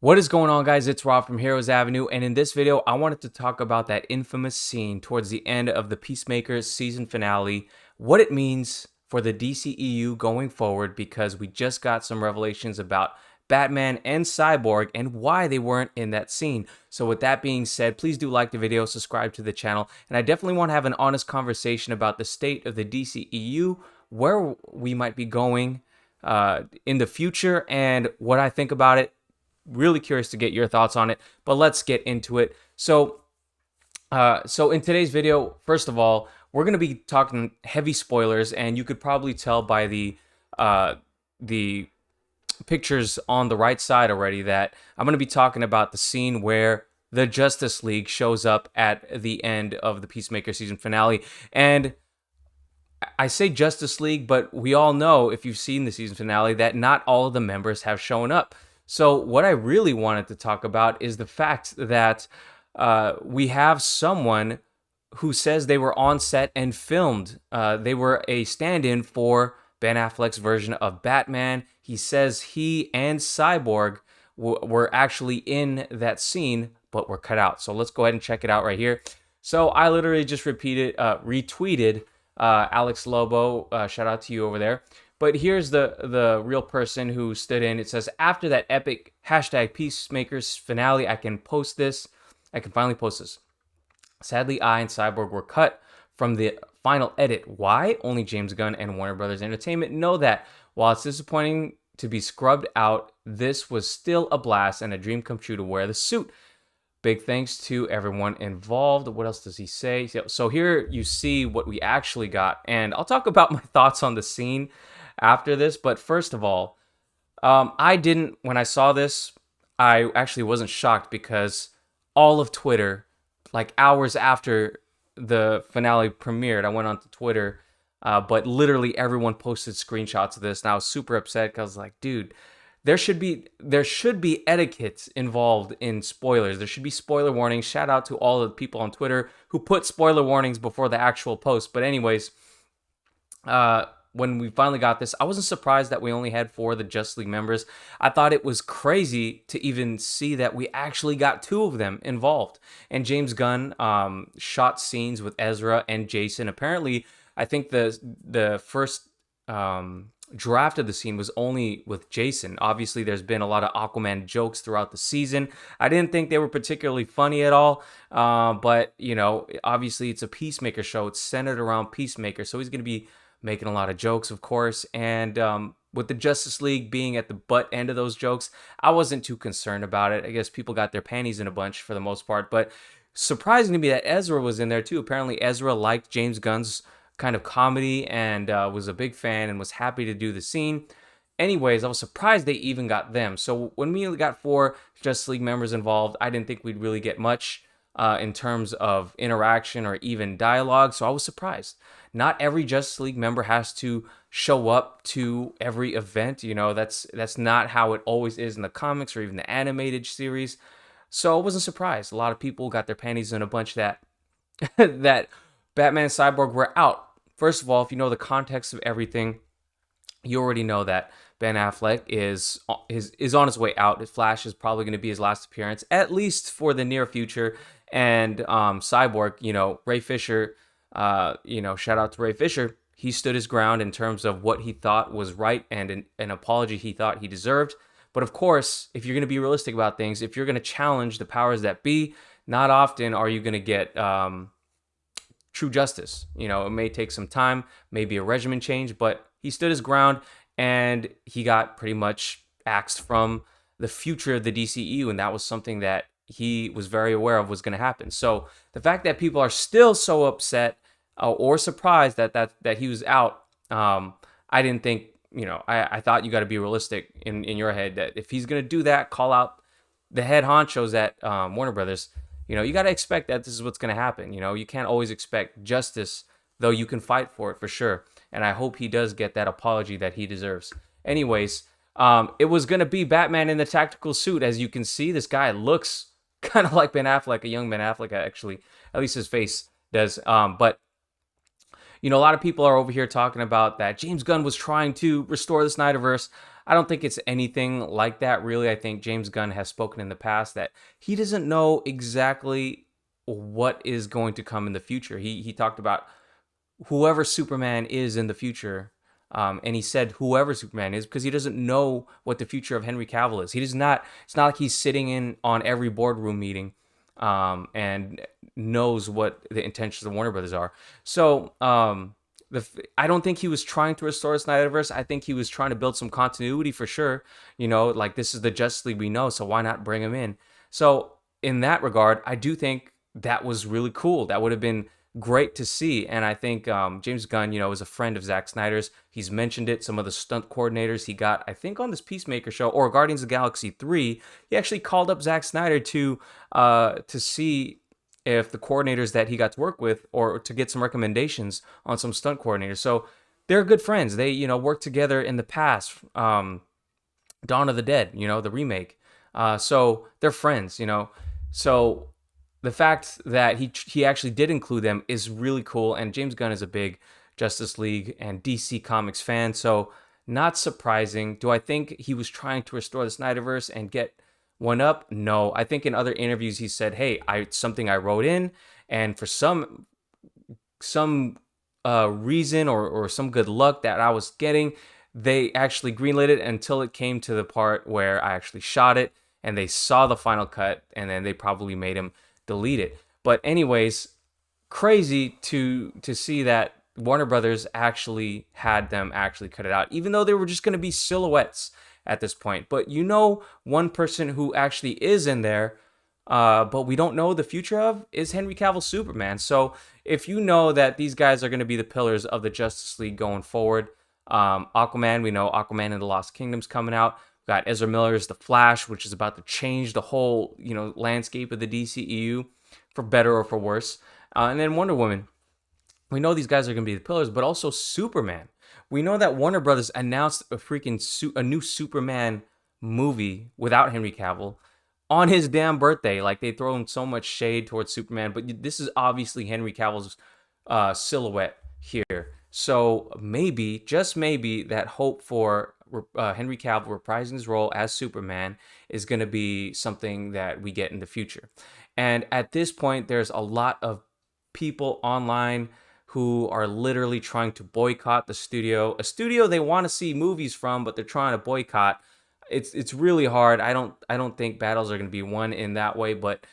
What is going on, guys? It's Rob from Heroes Avenue, and in this video, I wanted to talk about that infamous scene towards the end of the Peacemaker season finale, what it means for the DCEU going forward, because we just got some revelations about Batman and Cyborg and why they weren't in that scene. So with that being said, please do like the video, subscribe to the channel, and I definitely want to have an honest conversation about the state of the DCEU, where we might be going in the future, and what I think about it. Really curious to get your thoughts on it, but let's get into it. So in today's video, first of all, we're going to be talking heavy spoilers, and you could probably tell by the pictures on the right side already that I'm going to be talking about the scene where the Justice League shows up at the end of the Peacemaker season finale. And I say Justice League, but we all know, if you've seen the season finale, that not all of the members have shown up. So what I really wanted to talk about is the fact that we have someone who says they were on set and filmed. They were a stand-in for Ben Affleck's version of Batman. He says he and Cyborg were actually in that scene, but were cut out. So let's go ahead and check it out right here. So I literally just retweeted Alex Lobo. Shout out to you over there. But here's the real person who stood in. It says, after that epic hashtag Peacemakers finale, I can post this. I can finally post this. Sadly, I and Cyborg were cut from the final edit. Why? Only James Gunn and Warner Brothers Entertainment know that. While it's disappointing to be scrubbed out, this was still a blast and a dream come true to wear the suit. Big thanks to everyone involved. What else does he say? So here you see what we actually got. And I'll talk about my thoughts on the scene after this. But first of all, when I saw this, I actually wasn't shocked, because all of Twitter, like hours after the finale premiered, I went onto Twitter, but literally everyone posted screenshots of this. And I was super upset because I was like, dude, there should be etiquette involved in spoilers. There should be spoiler warnings. Shout out to all the people on Twitter who put spoiler warnings before the actual post. But anyways, when we finally got this, I wasn't surprised that we only had 4 of the Justice League members. I thought it was crazy to even see that we actually got 2 of them involved. And James Gunn shot scenes with Ezra and Jason. Apparently, I think the first draft of the scene was only with Jason. Obviously, there's been a lot of Aquaman jokes throughout the season. I didn't think they were particularly funny at all, but you know, obviously it's a Peacemaker show. It's centered around Peacemaker, so he's going to be making a lot of jokes, of course. And with the Justice League being at the butt end of those jokes, I wasn't too concerned about it. I guess people got their panties in a bunch for the most part, but surprising to me that Ezra was in there too. Apparently Ezra liked James Gunn's kind of comedy and was a big fan and was happy to do the scene. Anyways, I was surprised they even got them. So when we got 4 Justice League members involved, I didn't think we'd really get much in terms of interaction or even dialogue. So I was surprised. Not every Justice League member has to show up to every event. You know, that's not how it always is in the comics or even the animated series. So I wasn't surprised. A lot of people got their panties in a bunch that that Batman and Cyborg were out. First of all, if you know the context of everything, you already know that Ben Affleck is on his way out. Flash is probably going to be his last appearance, at least for the near future. And Cyborg, you know, Ray Fisher, shout out to Ray Fisher. He stood his ground in terms of what he thought was right and an apology he thought he deserved. But of course, if you're going to be realistic about things, if you're going to challenge the powers that be, not often are you going to get true justice. You know, it may take some time, maybe a regimen change, but he stood his ground and he got pretty much axed from the future of the DCEU, and that was something that he was very aware of was going to happen. So the fact that people are still so upset or surprised that he was out, I didn't think, you know, I thought you got to be realistic in your head that if he's going to do that, call out the head honchos at Warner Brothers. You know, you got to expect that this is what's going to happen. You know, you can't always expect justice, though you can fight for it for sure. And I hope he does get that apology that he deserves. Anyways, it was going to be Batman in the tactical suit. As you can see, this guy looks kind of like Ben Affleck, a young Ben Affleck, actually. At least his face does. But you know, a lot of people are over here talking about that James Gunn was trying to restore the Snyderverse. I don't think it's anything like that, really. I think James Gunn has spoken in the past that he doesn't know exactly what is going to come in the future. He talked about whoever Superman is in the future. And he said whoever Superman is because he doesn't know what the future of Henry Cavill is. He does not. It's not like he's sitting in on every boardroom meeting, and knows what the intentions of Warner Brothers are. So I don't think he was trying to restore the Snyderverse. I think he was trying to build some continuity for sure. Like this is the Justice League we know, so why not bring him in? So in that regard, I do think that was really cool. That would have been great to see. And I think James Gunn, is a friend of Zack Snyder's. He's mentioned it. Some of the stunt coordinators he got, I think, on this Peacemaker show or Guardians of the Galaxy 3, he actually called up Zack Snyder to see if the coordinators that he got to work with or to get some recommendations on some stunt coordinators. So they're good friends. They, worked together in the past. Dawn of the Dead, the remake. So they're friends, So the fact that he actually did include them is really cool. And James Gunn is a big Justice League and DC Comics fan, so not surprising. Do I think he was trying to restore the Snyderverse and get one up? No. I think in other interviews he said, "Hey, something I wrote in, and for some reason or some good luck that I was getting, they actually greenlit it until it came to the part where I actually shot it, and they saw the final cut, and then they probably made him delete it." But anyways, crazy to see that Warner Brothers actually had them actually cut it out, even though they were just going to be silhouettes at this point. But one person who actually is in there, but we don't know the future of, is Henry Cavill Superman. So if you know that these guys are going to be the pillars of the Justice League going forward, Aquaman, we know Aquaman and the Lost Kingdom's coming out. We got Ezra Miller's The Flash, which is about to change the whole, landscape of the DCEU for better or for worse. And then Wonder Woman. We know these guys are going to be the pillars, but also Superman. We know that Warner Brothers announced a new Superman movie without Henry Cavill on his damn birthday. Like, they throw him so much shade towards Superman, but this is obviously Henry Cavill's silhouette here. So maybe, just maybe, that hope for Henry Cavill reprising his role as Superman is going to be something that we get in the future. And at this point, there's a lot of people online who are literally trying to boycott a studio they want to see movies from, but they're trying to boycott. It's really hard. I don't think battles are going to be won in that way, but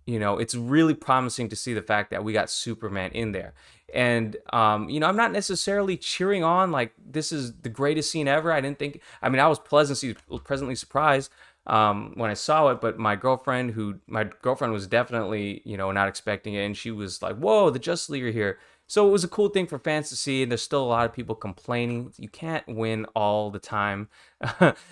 it's really promising to see the fact that we got Superman in there. And I'm not necessarily cheering on like this is the greatest scene ever. I I was pleasantly surprised when I saw it, but my girlfriend was definitely, not expecting it, and she was like, "Whoa, the Justice League are here." So it was a cool thing for fans to see, and there's still a lot of people complaining. You can't win all the time.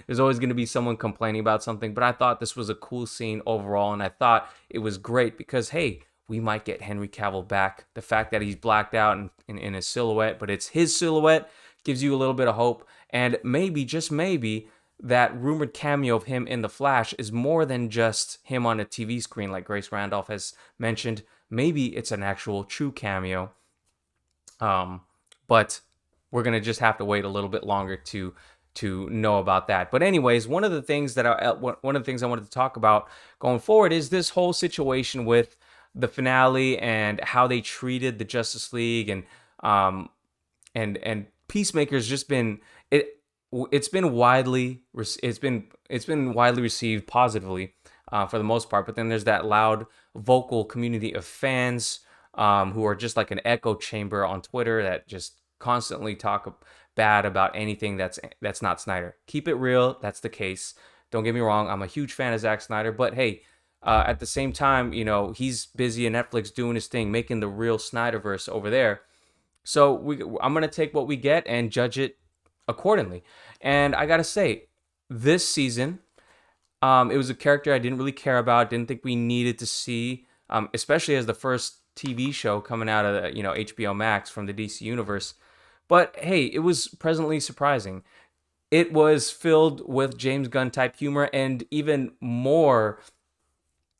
There's always going to be someone complaining about something, but I thought this was a cool scene overall, and I thought it was great because, hey, we might get Henry Cavill back. The fact that he's blacked out in his silhouette, but it's his silhouette, gives you a little bit of hope, and maybe, just maybe, that rumored cameo of him in The Flash is more than just him on a TV screen like Grace Randolph has mentioned. Maybe it's an actual true cameo. But we're going to just have to wait a little bit longer to know about that. But anyways, one of the things I wanted to talk about going forward is this whole situation with the finale and how they treated the Justice League, and Peacemaker's just been it's been widely received positively for the most part. But then there's that loud vocal community of fans who are just like an echo chamber on Twitter that just constantly talk bad about anything that's not Snyder. Keep it real. That's the case. Don't get me wrong. I'm a huge fan of Zack Snyder, but hey, at the same time, he's busy at Netflix doing his thing, making the real Snyderverse over there. So I'm gonna take what we get and judge it accordingly. And I gotta say, this season, it was a character I didn't really care about. Didn't think we needed to see, especially as the first TV show coming out of HBO Max from the DC universe. But hey, it was pleasantly surprising. It was filled with James Gunn type humor, and even more,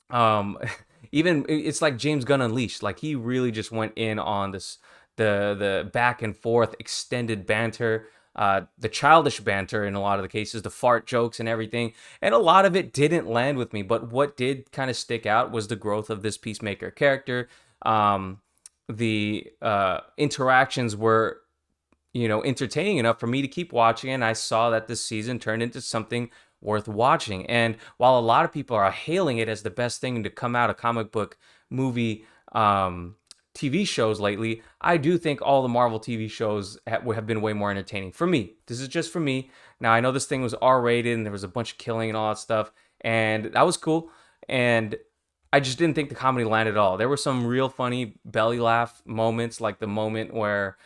even it's like James Gunn Unleashed. Like, he really just went in on this the back and forth extended banter. the childish banter in a lot of the cases, the fart jokes and everything. And a lot of it didn't land with me. But what did kind of stick out was the growth of this Peacemaker character. The interactions were, entertaining enough for me to keep watching. And I saw that this season turned into something worth watching. And while a lot of people are hailing it as the best thing to come out of comic book movie TV shows lately, I do think all the Marvel TV shows have been way more entertaining for me. This is just for me. Now, I know this thing was R-rated and there was a bunch of killing and all that stuff, and that was cool. And I just didn't think the comedy landed at all. There were some real funny belly laugh moments, like the moment where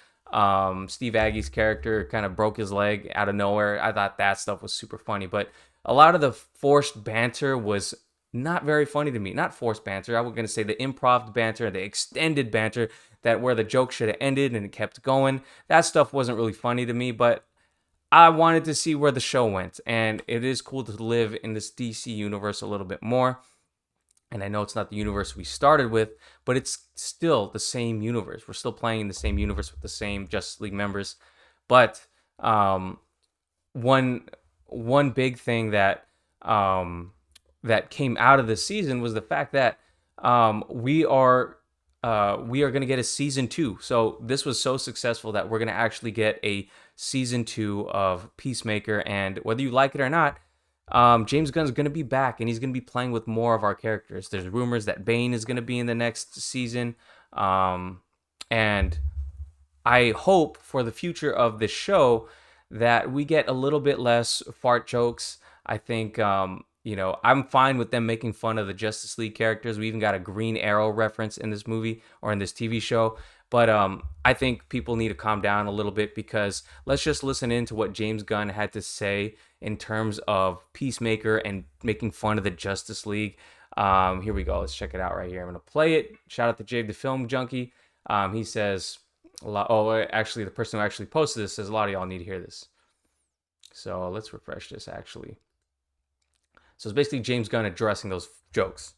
Steve Aggie's character kind of broke his leg out of nowhere. I thought that stuff was super funny, but a lot of the forced banter was not very funny to me. Not forced banter. I was going to say the improv banter, the extended banter, that where the joke should have ended and it kept going. That stuff wasn't really funny to me, but I wanted to see where the show went. And it is cool to live in this DC universe a little bit more. And I know it's not the universe we started with, but it's still the same universe. We're still playing in the same universe with the same Justice League members. But one big thing that came out of this season was the fact that we are going to get a season 2. So this was so successful that we're going to actually get a season 2 of Peacemaker. And whether you like it or not, James Gunn is going to be back, and he's going to be playing with more of our characters. There's rumors that Bane is going to be in the next season. And I hope for the future of this show that we get a little bit less fart jokes. I think, I'm fine with them making fun of the Justice League characters. We even got a Green Arrow reference in this movie or in this TV show. But I think people need to calm down a little bit, because let's just listen in to what James Gunn had to say in terms of Peacemaker and making fun of the Justice League. Here we go. Let's check it out right here. I'm going to play it. Shout out to Jade the Film Junkie. He says, actually, the person who actually posted this says a lot of y'all need to hear this. So let's refresh this, actually. So it's basically James Gunn addressing those jokes.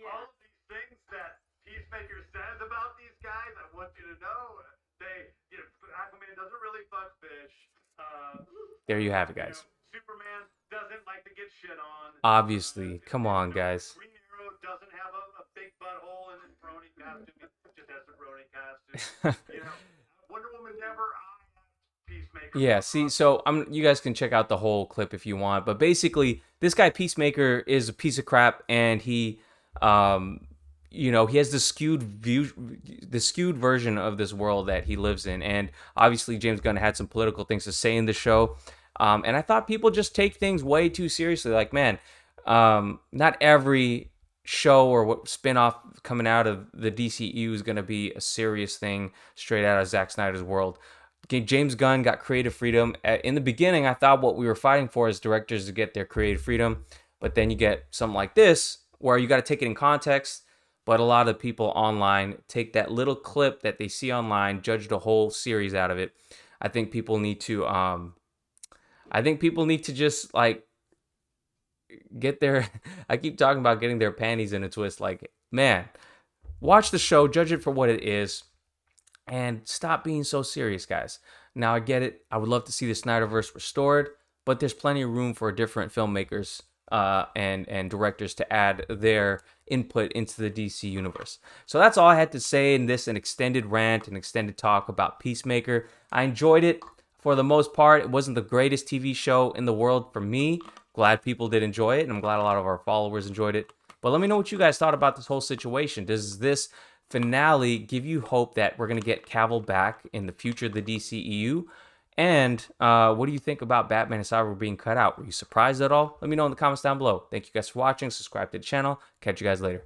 All of these things that Peacemaker says about these guys, I want you to know, Aquaman doesn't really fuck fish. There you have it, guys. Superman doesn't like to get shit on. Obviously. Come on, guys. Green Arrow doesn't have a big butthole in his brony costume. He just has a brony costume. Wonder Woman never Peacemaker. Yeah, see, so you guys can check out the whole clip if you want, but basically, this guy Peacemaker is a piece of crap, and he has the skewed version of this world that he lives in. And obviously James Gunn had some political things to say in the show. And I thought people just take things way too seriously. Like, man, not every show or spinoff coming out of the DCU is going to be a serious thing straight out of Zack Snyder's world. James Gunn got creative freedom. In the beginning, I thought what we were fighting for as directors to get their creative freedom. But then you get something like this, where you got to take it in context. But a lot of people online take that little clip that they see online, judge the whole series out of it. I think people need to just like get their I keep talking about getting their panties in a twist. Like, man, watch the show, judge it for what it is, and stop being so serious, guys. Now, I get it. I would love to see the Snyderverse restored, but there's plenty of room for different filmmakers and directors to add their input into the DC universe. So that's all I had to say in this, an extended rant, an extended talk about Peacemaker. I enjoyed it for the most part. It wasn't the greatest TV show in the world for me. Glad people did enjoy it, and I'm glad a lot of our followers enjoyed it. But let me know what you guys thought about this whole situation. Does this finale give you hope that we're going to get Cavill back in the future of the DCEU? And what do you think about Batman and Cyborg being cut out? Were you surprised at all? Let me know in the comments down below. Thank you guys for watching. Subscribe to the channel. Catch you guys later.